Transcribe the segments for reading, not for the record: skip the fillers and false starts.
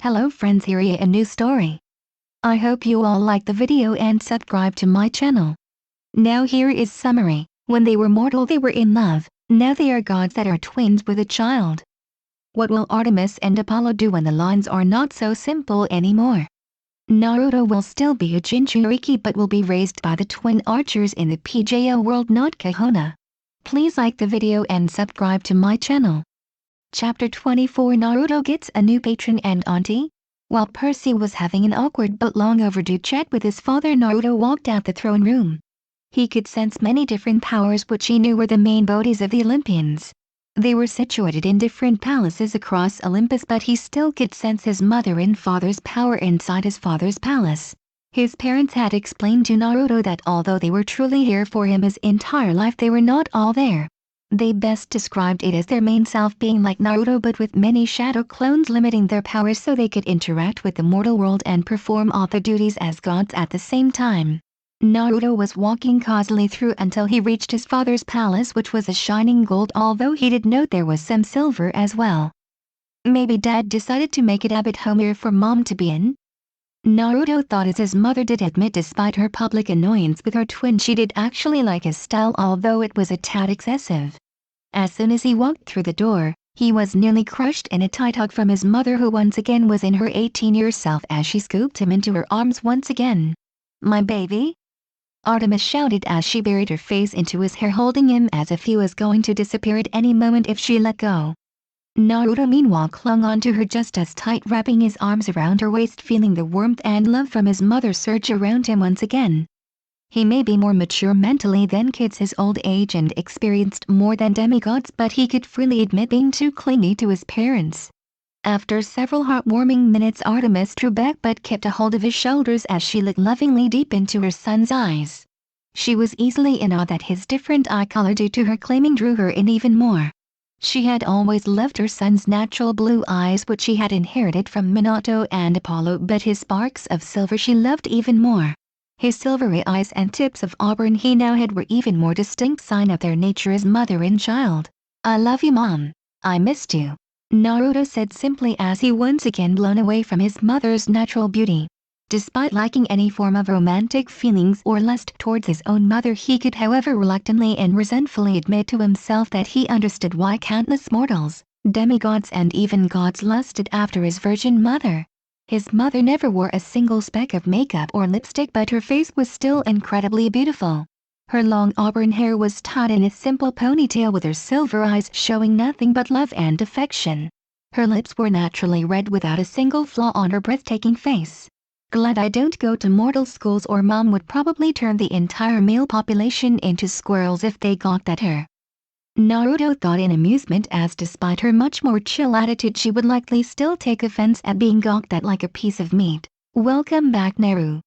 Hello friends, here is a new story. I hope you all like the video and subscribe to my channel. Now here is summary. When they were mortal they were in love, now they are gods that are twins with a child. What will Artemis and Apollo do when the lines are not so simple anymore? Naruto will still be a Jinchuriki but will be raised by the twin archers in the PJO world, not Kahona. Please like the video and subscribe to my channel. Chapter 24 Naruto gets a new patron and auntie? While Percy was having an awkward but long overdue chat with his father, Naruto walked out the throne room. He could sense many different powers which he knew were the main bodies of the Olympians. They were situated in different palaces across Olympus, but he still could sense his mother and father's power inside his father's palace. His parents had explained to Naruto that although they were truly here for him his entire life, they were not all there. They best described it as their main self being like Naruto but with many shadow clones limiting their powers so they could interact with the mortal world and perform all the duties as gods at the same time. Naruto was walking cosily through until he reached his father's palace, which was a shining gold, although he did note there was some silver as well. Maybe Dad decided to make it a bit homier for Mom to be in? Naruto thought, as his mother did admit despite her public annoyance with her twin she did actually like his style, although it was a tad excessive. As soon as he walked through the door, he was nearly crushed in a tight hug from his mother, who once again was in her 18-year self as she scooped him into her arms once again. "My baby?" Artemis shouted as she buried her face into his hair, holding him as if he was going to disappear at any moment if she let go. Naruto meanwhile clung onto her just as tight, wrapping his arms around her waist, feeling the warmth and love from his mother surge around him once again. He may be more mature mentally than kids his old age and experienced more than demigods, but he could freely admit being too clingy to his parents. After several heartwarming minutes, Artemis drew back but kept a hold of his shoulders as she looked lovingly deep into her son's eyes. She was easily in awe that his different eye color due to her claiming drew her in even more. She had always loved her son's natural blue eyes, which she had inherited from Minato and Apollo, but his sparks of silver she loved even more. His silvery eyes and tips of auburn he now had were even more distinct sign of their nature as mother and child. "I love you, Mom. I missed you," Naruto said simply as he once again blown away from his mother's natural beauty. Despite lacking any form of romantic feelings or lust towards his own mother, he could however reluctantly and resentfully admit to himself that he understood why countless mortals, demigods and even gods lusted after his virgin mother. His mother never wore a single speck of makeup or lipstick, but her face was still incredibly beautiful. Her long auburn hair was tied in a simple ponytail, with her silver eyes showing nothing but love and affection. Her lips were naturally red without a single flaw on her breathtaking face. "Glad I don't go to mortal schools, or Mom would probably turn the entire male population into squirrels if they gawked at her," Naruto thought in amusement, as despite her much more chill attitude she would likely still take offense at being gawked at like a piece of meat. "Welcome back, Naru,"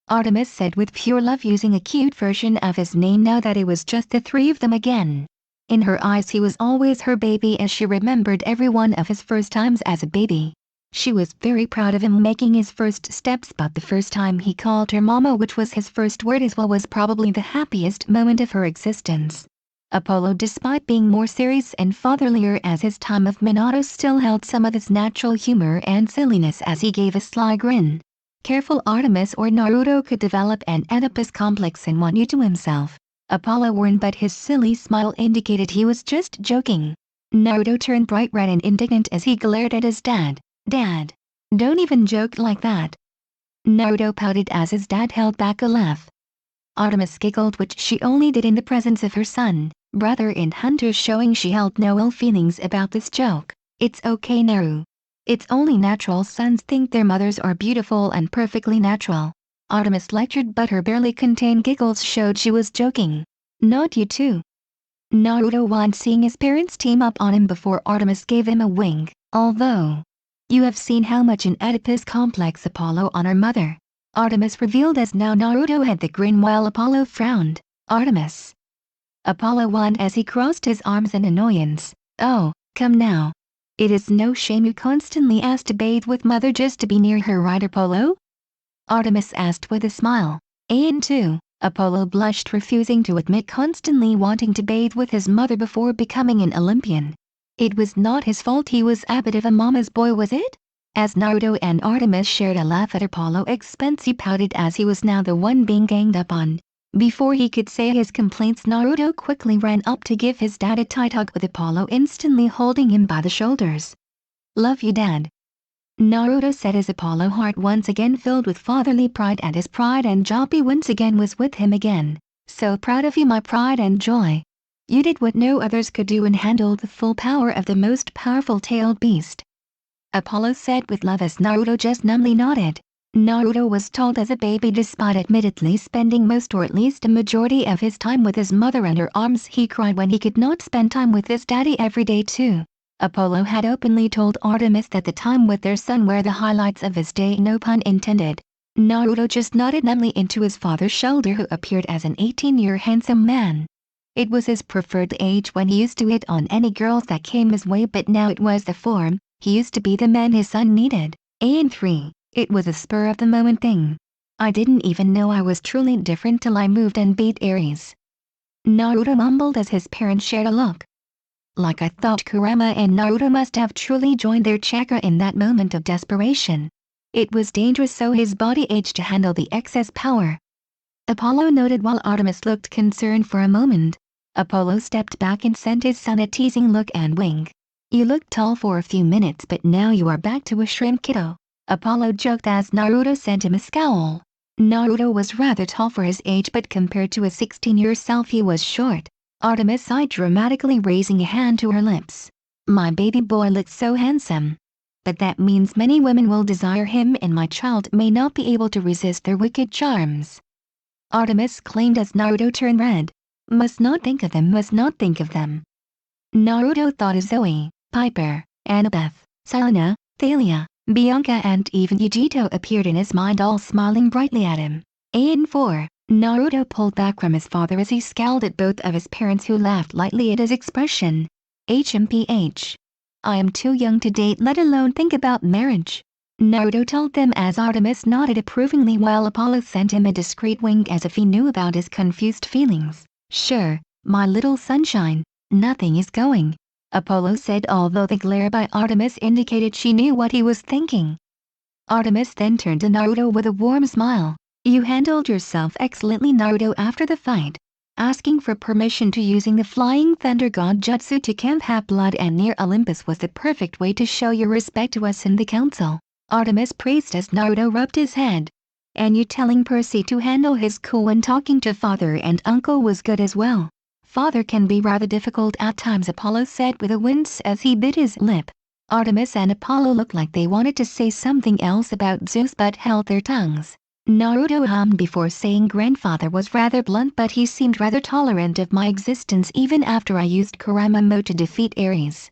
Artemis said with pure love, using a cute version of his name now that it was just the three of them again. In her eyes he was always her baby, as she remembered every one of his first times as a baby. She was very proud of him making his first steps, but the first time he called her mama, which was his first word as well, was probably the happiest moment of her existence. Apollo, despite being more serious and fatherlier as his time of Minato, still held some of his natural humor and silliness as he gave a sly grin. Careful Artemis or Naruto could develop an Oedipus complex and want you to himself, Apollo warned, but his silly smile indicated he was just joking. Naruto turned bright red and indignant as he glared at his dad. "Dad, don't even joke like that." Naruto pouted as his dad held back a laugh. Artemis giggled, which she only did in the presence of her son, brother and Hunter, showing she held no ill feelings about this joke. "It's okay, Naru. It's only natural. Sons think their mothers are beautiful and perfectly natural," Artemis lectured, but her barely contained giggles showed she was joking. "Not you too." Naruto whined, seeing his parents team up on him before Artemis gave him a wink. "Although you have seen how much an Oedipus complex Apollo on our mother," Artemis revealed, as now Naruto had the grin while Apollo frowned. "Artemis," Apollo whined as he crossed his arms in annoyance. "Oh, come now. It is no shame you constantly ask to bathe with mother just to be near her, right, Apollo?" Artemis asked with a smile. "And too," Apollo blushed, refusing to admit constantly wanting to bathe with his mother before becoming an Olympian. It was not his fault he was a bit of a mama's boy, was it? As Naruto and Artemis shared a laugh at Apollo's expense, he pouted as he was now the one being ganged up on. Before he could say his complaints, Naruto quickly ran up to give his dad a tight hug, with Apollo instantly holding him by the shoulders. "Love you, Dad," Naruto said as Apollo's heart once again filled with fatherly pride, and his pride and joy once again was with him again. "So proud of you, my pride and joy. You did what no others could do and handled the full power of the most powerful tailed beast," Apollo said with love as Naruto just numbly nodded. Naruto was told as a baby, despite admittedly spending most or at least a majority of his time with his mother in her arms, he cried when he could not spend time with his daddy every day too. Apollo had openly told Artemis that the time with their son were the highlights of his day, no pun intended. Naruto just nodded numbly into his father's shoulder, who appeared as an 18-year handsome man. It was his preferred age when he used to hit on any girls that came his way, but now it was the form. He used to be the man his son needed. And 3. It was a spur-of-the-moment thing. "I didn't even know I was truly different till I moved and beat Aries," Naruto mumbled as his parents shared a look. Like I thought Kurama and Naruto must have truly joined their chakra in that moment of desperation. It was dangerous, so his body aged to handle the excess power. Apollo noted while Artemis looked concerned for a moment. Apollo stepped back and sent his son a teasing look and wink. "You looked tall for a few minutes, but now you are back to a shrimp, kiddo," Apollo joked as Naruto sent him a scowl. Naruto was rather tall for his age, but compared to his 16-year self he was short. Artemis sighed dramatically, raising a hand to her lips. "My baby boy looks so handsome. But that means many women will desire him, and my child may not be able to resist their wicked charms," Artemis claimed as Naruto turned red. "Must not think of them, must not think of them." Naruto thought of Zoe, Piper, Annabeth, Selena, Thalia, Bianca, and even Yujito appeared in his mind, all smiling brightly at him. And 4. Naruto pulled back from his father as he scowled at both of his parents, who laughed lightly at his expression. "HMPH. I am too young to date, let alone think about marriage," Naruto told them as Artemis nodded approvingly while Apollo sent him a discreet wink as if he knew about his confused feelings. "Sure, my little sunshine, nothing is going," Apollo said, although the glare by Artemis indicated she knew what he was thinking. Artemis then turned to Naruto with a warm smile. "You handled yourself excellently, Naruto, after the fight. Asking for permission to using the Flying Thunder God Jutsu to camp Half-Blood and near Olympus was the perfect way to show your respect to us in the council," Artemis praised as Naruto rubbed his head. "And you telling Percy to handle his cool when talking to father and uncle was good as well. Father can be rather difficult at times," Apollo said with a wince as he bit his lip. Artemis and Apollo looked like they wanted to say something else about Zeus but held their tongues. Naruto hummed before saying, "Grandfather was rather blunt, but he seemed rather tolerant of my existence even after I used Kurama mode to defeat Aries."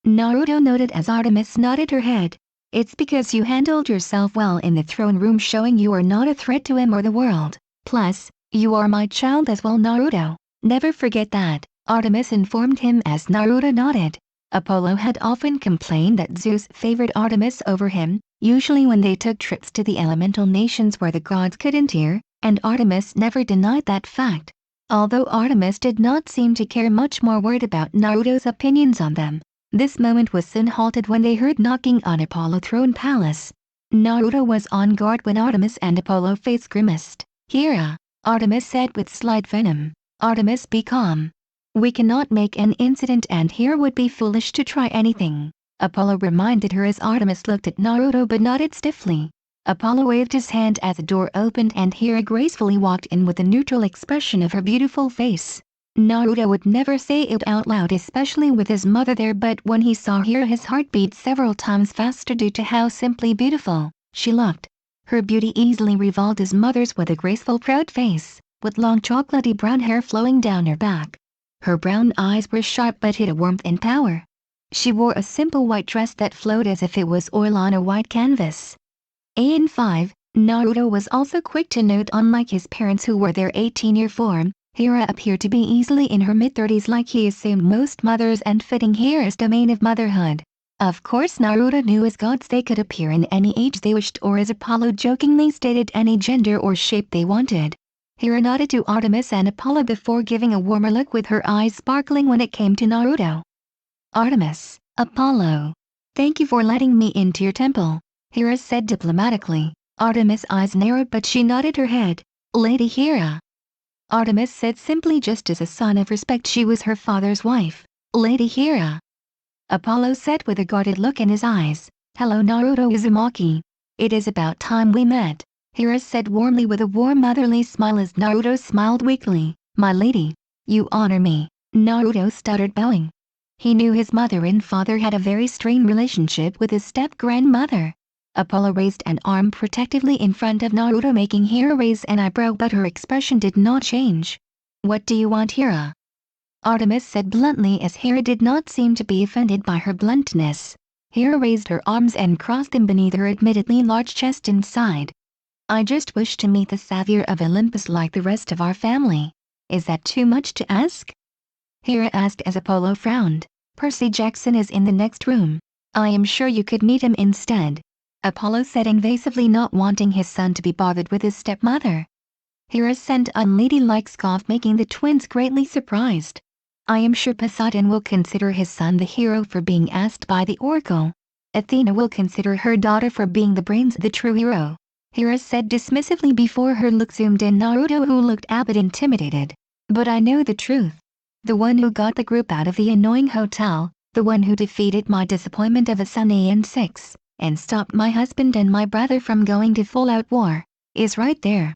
Naruto noted as Artemis nodded her head. "It's because you handled yourself well in the throne room, showing you are not a threat to him or the world. Plus, you are my child as well, Naruto. Never forget that," Artemis informed him as Naruto nodded. Apollo had often complained that Zeus favored Artemis over him, usually when they took trips to the elemental nations where the gods couldn't hear, and Artemis never denied that fact. Although Artemis did not seem to care much, more worried about Naruto's opinions on them. This moment was soon halted when they heard knocking on Apollo Throne Palace. Naruto was on guard when Artemis and Apollo face grimaced. "Hera," Artemis said with slight venom. "Artemis, be calm. We cannot make an incident, and Hera would be foolish to try anything," Apollo reminded her as Artemis looked at Naruto but nodded stiffly. Apollo waved his hand as the door opened and Hera gracefully walked in with a neutral expression of her beautiful face. Naruto would never say it out loud, especially with his mother there, but when he saw Hera his heart beat several times faster due to how simply beautiful she looked. Her beauty easily rivaled his mother's with a graceful, proud face, with long chocolatey brown hair flowing down her back. Her brown eyes were sharp but hid a warmth and power. She wore a simple white dress that flowed as if it was oil on a white canvas. And 5. Naruto was also quick to note, unlike his parents who were their 18-year form, Hera appeared to be easily in her mid-30s like he assumed most mothers, and fitting Hera's domain of motherhood. Of course Naruto knew as gods they could appear in any age they wished, or as Apollo jokingly stated, any gender or shape they wanted. Hera nodded to Artemis and Apollo before giving a warmer look, with her eyes sparkling when it came to Naruto. "Artemis, Apollo, Thank you for letting me into your temple, Hera said diplomatically. Artemis' eyes narrowed but she nodded her head. Lady Hera. Artemis said simply, just as a sign of respect she was her father's wife. Lady Hera. Apollo said with a guarded look in his eyes. Hello Naruto Uzumaki. It is about time we met, Hera said warmly with a warm motherly smile as Naruto smiled weakly. My lady. You honor me, Naruto stuttered, bowing. He knew his mother and father had a very strained relationship with his step-grandmother. Apollo raised an arm protectively in front of Naruto, making Hera raise an eyebrow, but her expression did not change. What do you want, Hera? Artemis said bluntly, as Hera did not seem to be offended by her bluntness. Hera raised her arms and crossed them beneath her admittedly large chest and sighed. I just wish to meet the savior of Olympus like the rest of our family. Is that too much to ask? Hera asked as Apollo frowned. Percy Jackson is in the next room. I am sure you could meet him instead, Apollo said invasively, not wanting his son to be bothered with his stepmother. Hera sent a unladylike scoff, making the twins greatly surprised. I am sure Poseidon will consider his son the hero for being asked by the oracle. Athena will consider her daughter for being the brains, the true hero, Hera said dismissively before her look zoomed in Naruto, who looked a bit intimidated. But I know the truth. The one who got the group out of the annoying hotel, the one who defeated my disappointment of a son and 6, and stopped my husband and my brother from going to full-out war, is right there,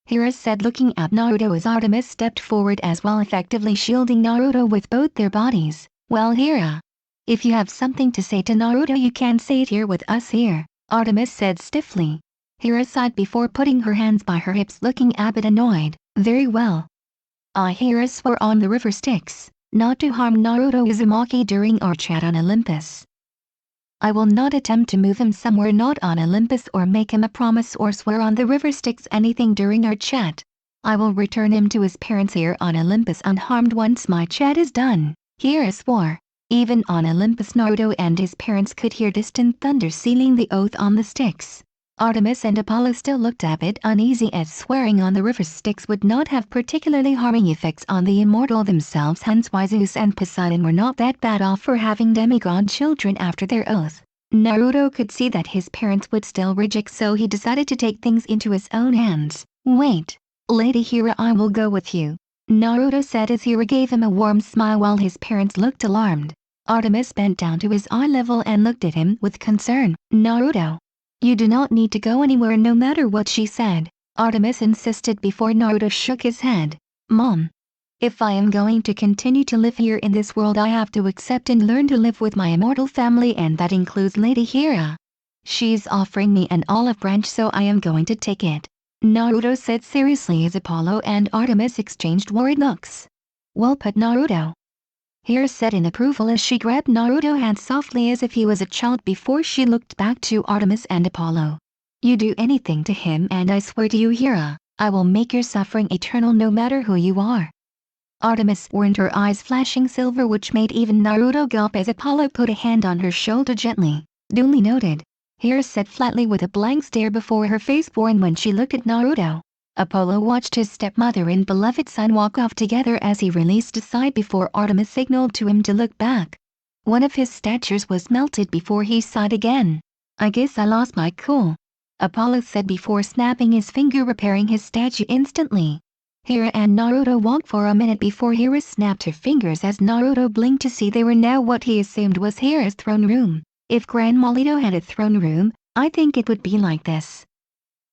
Hera said, looking at Naruto as Artemis stepped forward as well, effectively shielding Naruto with both their bodies. Well, Hera, if you have something to say to Naruto you can say it here with us here, Artemis said stiffly. Hera sighed before putting her hands by her hips, looking a bit annoyed. Very well. Hera swore on the river Styx not to harm Naruto Uzumaki during our chat on Olympus. I will not attempt to move him somewhere not on Olympus or make him a promise or swear on the river Styx anything during our chat. I will return him to his parents here on Olympus unharmed once my chat is done, Hera swore. Even on Olympus Naruto and his parents could hear distant thunder sealing the oath on the Styx. Artemis and Apollo still looked a bit uneasy, as swearing on the river Styx would not have particularly harming effects on the immortal themselves, hence why Zeus and Poseidon were not that bad off for having demigod children after their oath. Naruto could see that his parents would still reject, so he decided to take things into his own hands. Wait, Lady Hera, I will go with you, Naruto said as Hera gave him a warm smile while his parents looked alarmed. Artemis bent down to his eye level and looked at him with concern. Naruto, you do not need to go anywhere no matter what she said, Artemis insisted before Naruto shook his head. Mom, if I am going to continue to live here in this world I have to accept and learn to live with my immortal family, and that includes Lady Hera. She's offering me an olive branch, so I am going to take it, Naruto said seriously as Apollo and Artemis exchanged worried looks. Well put, Naruto, Hera said in approval as she grabbed Naruto's hand softly as if he was a child before she looked back to Artemis and Apollo. You do anything to him and I swear to you, Hera, I will make your suffering eternal no matter who you are. Artemis warned, her eyes flashing silver, which made even Naruto gulp as Apollo put a hand on her shoulder gently. Duly noted, Hera said flatly with a blank stare before her face worn when she looked at Naruto. Apollo watched his stepmother and beloved son walk off together as he released a sigh before Artemis signaled to him to look back. One of his statues was melted before he sighed again. I guess I lost my cool, Apollo said before snapping his finger, repairing his statue instantly. Hera and Naruto walked for a minute before Hera snapped her fingers as Naruto blinked to see they were now what he assumed was Hera's throne room. If Grandma Leto had a throne room, I think it would be like this,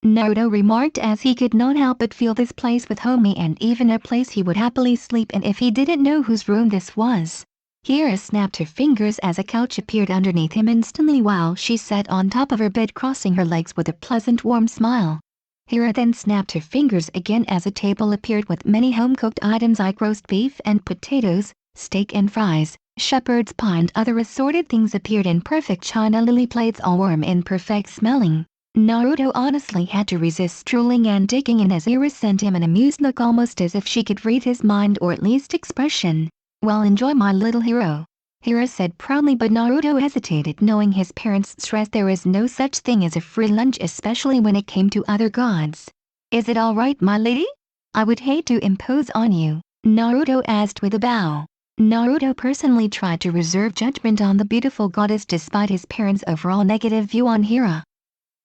Naruto remarked as he could not help but feel this place with homey and even a place he would happily sleep in if he didn't know whose room this was. Hera snapped her fingers as a couch appeared underneath him instantly while she sat on top of her bed crossing her legs with a pleasant warm smile. Hera then snapped her fingers again as a table appeared with many home-cooked items like roast beef and potatoes, steak and fries, shepherd's pie and other assorted things appeared in perfect china lily plates, all warm and perfect smelling. Naruto honestly had to resist drooling and digging in as Hera sent him an amused look, almost as if she could read his mind or at least expression. Well, enjoy, my little hero, Hera said proudly, but Naruto hesitated, knowing his parents stressed there is no such thing as a free lunch, especially when it came to other gods. Is it all right, my lady? I would hate to impose on you, Naruto asked with a bow. Naruto personally tried to reserve judgment on the beautiful goddess despite his parents' overall negative view on Hera.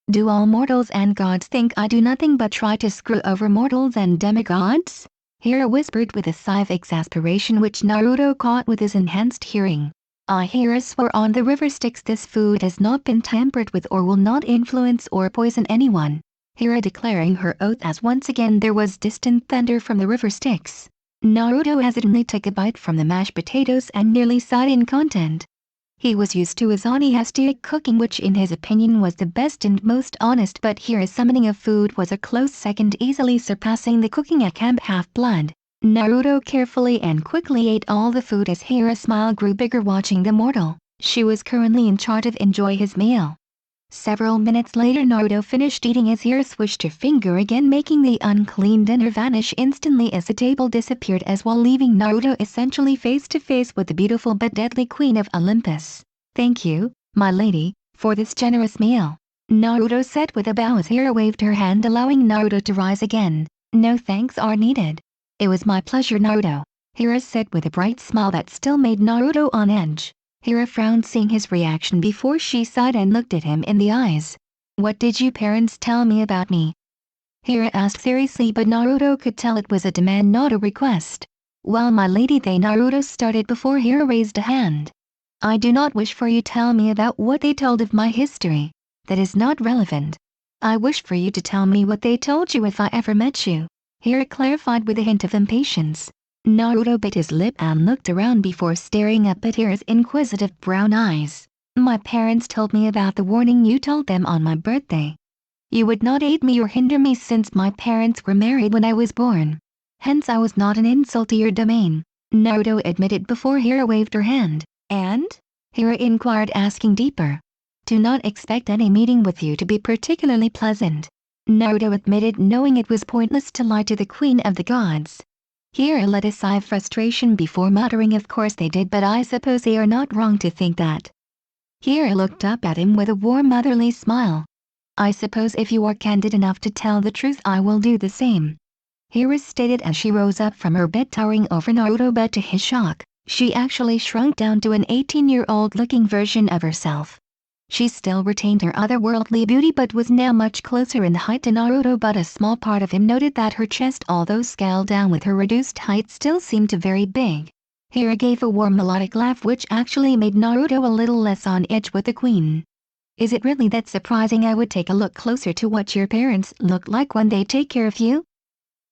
Do all mortals and gods think I do nothing but try to screw over mortals and demigods? Hera whispered with a sigh of exasperation which Naruto caught with his enhanced hearing. I Hera swore on the river Styx this food has not been tampered with or will not influence or poison anyone. Hera declaring her oath as once again there was distant thunder from the river Styx. Naruto hesitantly took a bite from the mashed potatoes and nearly sighed in content. He was used to Azani-hastic cooking which in his opinion was the best and most honest, but Hera's summoning of food was a close second, easily surpassing the cooking at Camp Half-Blood. Naruto carefully and quickly ate all the food as Hera's smile grew bigger watching the mortal she was currently in charge of enjoy his meal. Several minutes later Naruto finished eating as Hera swished her finger again making the unclean dinner vanish instantly as the table disappeared as well leaving Naruto essentially face to face with the beautiful but deadly queen of Olympus. Thank you, my lady, for this generous meal, Naruto said with a bow as Hera waved her hand allowing Naruto to rise again. No thanks are needed. It was my pleasure Naruto, Hera said with a bright smile that still made Naruto on edge. Hera frowned seeing his reaction before she sighed and looked at him in the eyes. What did you parents tell me about me? Hera asked seriously but Naruto could tell it was a demand not a request. Well my lady they Naruto started before Hera raised a hand. I do not wish for you to tell me about what they told of my history. That is not relevant. I wish for you to tell me what they told you if I ever met you. Hera clarified with a hint of impatience. Naruto bit his lip and looked around before staring up at Hera's inquisitive brown eyes. My parents told me about the warning you told them on my birthday. You would not aid me or hinder me since my parents were married when I was born. Hence I was not an insult to your domain, Naruto admitted before Hera waved her hand. And? Hera inquired asking deeper. Do not expect any meeting with you to be particularly pleasant, Naruto admitted knowing it was pointless to lie to the queen of the gods. Hera let a sigh of frustration before muttering of course they did but I suppose they are not wrong to think that. Hera looked up at him with a warm motherly smile. I suppose if you are candid enough to tell the truth I will do the same, Hera stated as she rose up from her bed towering over Naruto but to his shock, she actually shrunk down to an 18-year-old looking version of herself. She still retained her otherworldly beauty but was now much closer in height to Naruto but a small part of him noted that her chest although scaled down with her reduced height still seemed very big. Hera gave a warm melodic laugh which actually made Naruto a little less on edge with the queen. Is it really that surprising I would take a look closer to what your parents look like when they take care of you?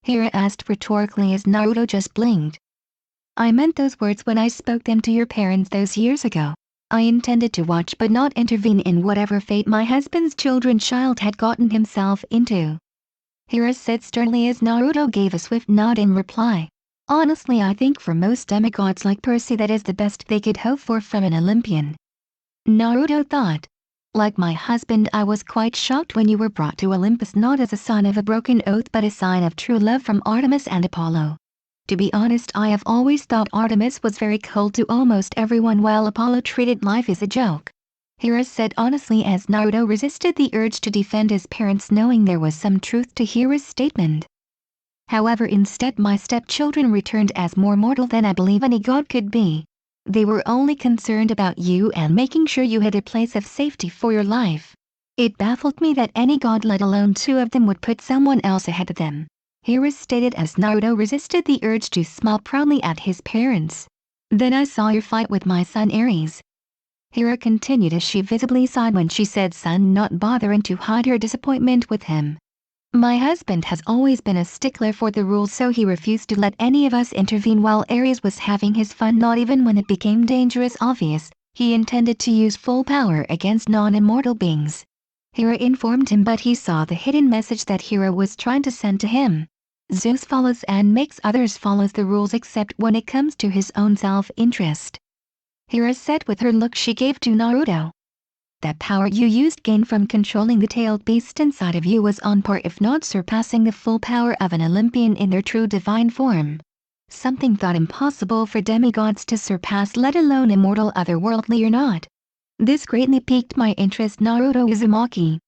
Hera asked rhetorically as Naruto just blinked. I meant those words when I spoke them to your parents those years ago. I intended to watch but not intervene in whatever fate my husband's child had gotten himself into, Hera said sternly as Naruto gave a swift nod in reply. Honestly I think for most demigods like Percy that is the best they could hope for from an Olympian. Naruto thought. Like my husband I was quite shocked when you were brought to Olympus not as a sign of a broken oath but a sign of true love from Artemis and Apollo. To be honest I have always thought Artemis was very cold to almost everyone while Apollo treated life as a joke, Hera said honestly as Naruto resisted the urge to defend his parents knowing there was some truth to Hera's statement. However instead my stepchildren returned as more mortal than I believe any god could be. They were only concerned about you and making sure you had a place of safety for your life. It baffled me that any god let alone two of them would put someone else ahead of them, Hera stated as Naruto resisted the urge to smile proudly at his parents. Then I saw your fight with my son Ares, Hera continued as she visibly sighed when she said son not bothering to hide her disappointment with him. My husband has always been a stickler for the rules so he refused to let any of us intervene while Ares was having his fun not even when it became dangerous obvious, he intended to use full power against non-immortal beings. Hera informed him but he saw the hidden message that Hera was trying to send to him. Zeus follows and makes others follow the rules except when it comes to his own self-interest, Hera said with her look she gave to Naruto. That power you used gained from controlling the tailed beast inside of you was on par if not surpassing the full power of an Olympian in their true divine form. Something thought impossible for demigods to surpass let alone immortal otherworldly or not. This greatly piqued my interest Naruto Uzumaki,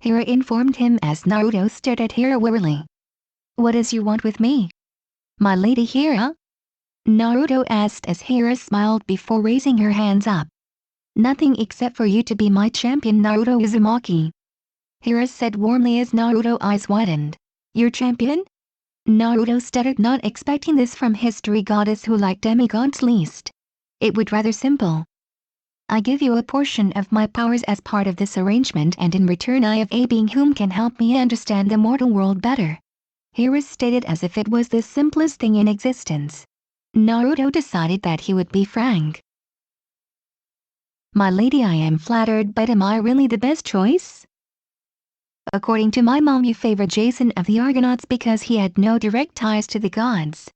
Hera informed him as Naruto stared at Hera wearily. What is your want with me, my lady Hera? Naruto asked as Hera smiled before raising her hands up. Nothing except for you to be my champion, Naruto Uzumaki. Hera said warmly as Naruto's eyes widened. Your champion? Naruto stuttered, not expecting this from history goddess who liked demigods least. It was rather simple. I give you a portion of my powers as part of this arrangement, and in return I have a being whom can help me understand the mortal world better. Hera stated as if it was the simplest thing in existence. Naruto decided that he would be frank. My lady, I am flattered, but am I really the best choice? According to my mom, you favor Jason of the Argonauts because he had no direct ties to the gods.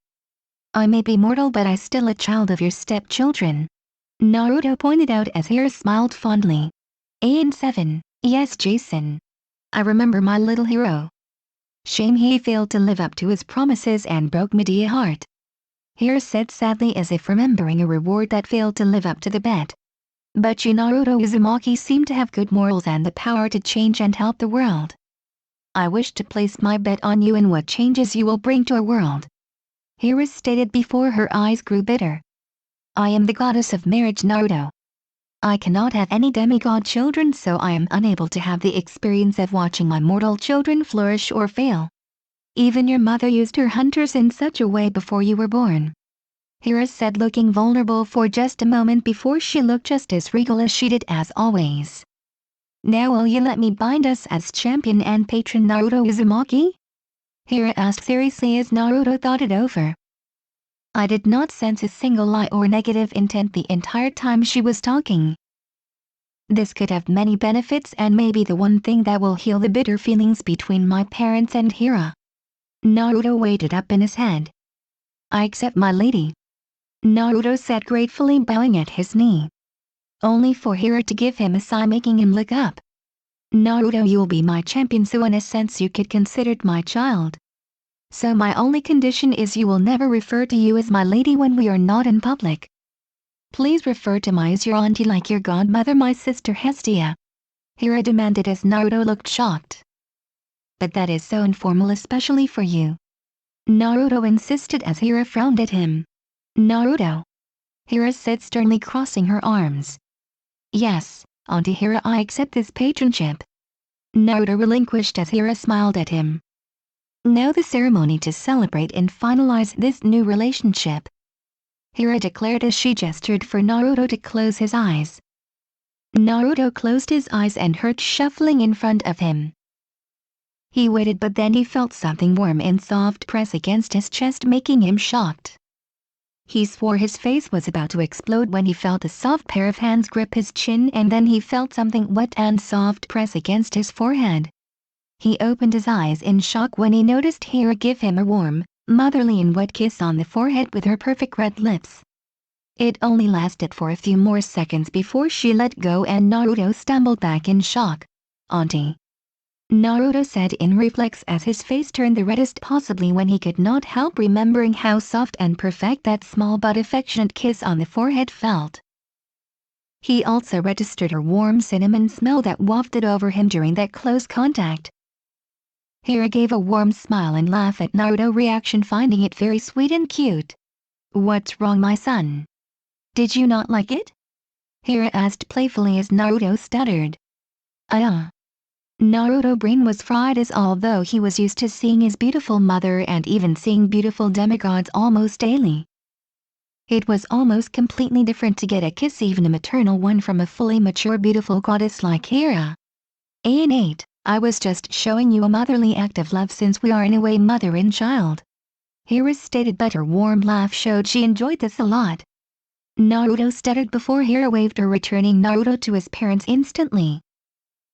I may be mortal, but I still a child of your stepchildren. Naruto pointed out as Hera smiled fondly. And 7, yes, Jason. I remember my little hero. Shame he failed to live up to his promises and broke Medea's heart. Hera said sadly as if remembering a reward that failed to live up to the bet. But you, Naruto Uzumaki, seem to have good morals and the power to change and help the world. I wish to place my bet on you and what changes you will bring to our world. Hera stated before her eyes grew bitter. I am the goddess of marriage, Naruto. I cannot have any demigod children, so I am unable to have the experience of watching my mortal children flourish or fail. Even your mother used her hunters in such a way before you were born. Hera said, looking vulnerable for just a moment before she looked just as regal as she did as always. Now will you let me bind us as champion and patron, Naruto Uzumaki? Hera asked seriously as Naruto thought it over. I did not sense a single lie or negative intent the entire time she was talking. This could have many benefits and may be the one thing that will heal the bitter feelings between my parents and Hera. Naruto weighed it up in his head. I accept, my lady. Naruto said gratefully, bowing at his knee. Only for Hera to give him a sigh, making him look up. Naruto, you'll be my champion, so in a sense you could consider it my child. So my only condition is you will never refer to you as my lady when we are not in public. Please refer to me as your auntie, like your godmother, my sister Hestia. Hera demanded as Naruto looked shocked. But that is so informal, especially for you. Naruto insisted as Hera frowned at him. Naruto. Hera said sternly, crossing her arms. Yes, Auntie Hera, I accept this patronship. Naruto relinquished as Hera smiled at him. Now the ceremony to celebrate and finalize this new relationship. Hera declared as she gestured for Naruto to close his eyes. Naruto closed his eyes and heard shuffling in front of him. He waited, but then he felt something warm and soft press against his chest, making him shocked. He swore his face was about to explode when he felt a soft pair of hands grip his chin, and then he felt something wet and soft press against his forehead. He opened his eyes in shock when he noticed Hera give him a warm, motherly and wet kiss on the forehead with her perfect red lips. It only lasted for a few more seconds before she let go and Naruto stumbled back in shock. Auntie. Naruto said in reflex as his face turned the reddest possibly when he could not help remembering how soft and perfect that small but affectionate kiss on the forehead felt. He also registered her warm cinnamon smell that wafted over him during that close contact. Hera gave a warm smile and laughed at Naruto's reaction, finding it very sweet and cute. What's wrong, my son? Did you not like it? Hera asked playfully as Naruto stuttered. Naruto's brain was fried as although he was used to seeing his beautiful mother and even seeing beautiful demigods almost daily. It was almost completely different to get a kiss, even a maternal one, from a fully mature beautiful goddess like Hera. Nate, I was just showing you a motherly act of love since we are in a way mother and child. Hera stated, but her warm laugh showed she enjoyed this a lot. Naruto stuttered before Hera waved her, returning Naruto to his parents instantly.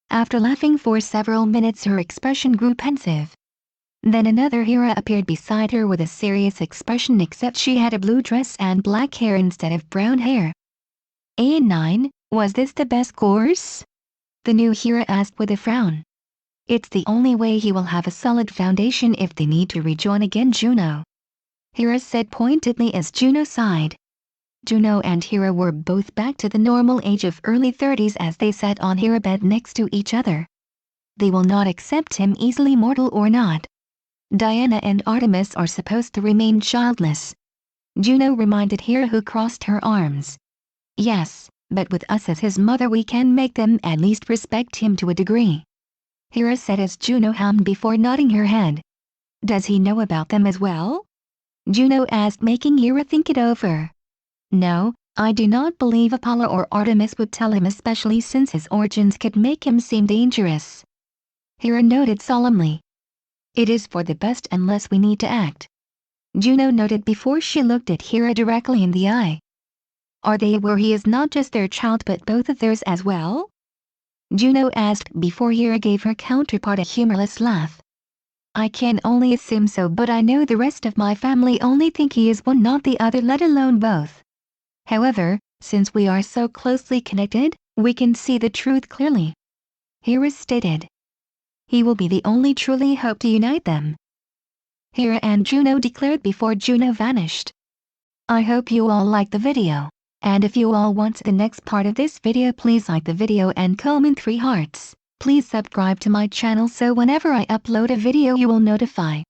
After laughing for several minutes, her expression grew pensive. Then another Hera appeared beside her with a serious expression, except she had a blue dress and black hair instead of brown hair. A9, was this the best course? The new Hera asked with a frown. It's the only way he will have a solid foundation if they need to rejoin again, Juno. Hera said pointedly as Juno sighed. Juno and Hera were both back to the normal age of early 30s as they sat on Hera's bed next to each other. They will not accept him easily, mortal or not. Diana and Artemis are supposed to remain childless. Juno reminded Hera, who crossed her arms. Yes, but with us as his mother we can make them at least respect him to a degree. Hera said as Juno hummed before nodding her head. Does he know about them as well? Juno asked, making Hera think it over. No, I do not believe Apollo or Artemis would tell him, especially since his origins could make him seem dangerous. Hera noted solemnly. It is for the best unless we need to act. Juno noted before she looked at Hera directly in the eye. Are they aware he is not just their child but both of theirs as well? Juno asked before Hera gave her counterpart a humorless laugh. I can only assume so, but I know the rest of my family only think he is one, not the other, let alone both. However, since we are so closely connected, we can see the truth clearly. Hera stated. He will be the only truly hope to unite them. Hera and Juno declared before Juno vanished. I hope you all liked the video. And if you all want the next part of this video, please like the video and comment 3 hearts. Please subscribe to my channel so whenever I upload a video you will notify.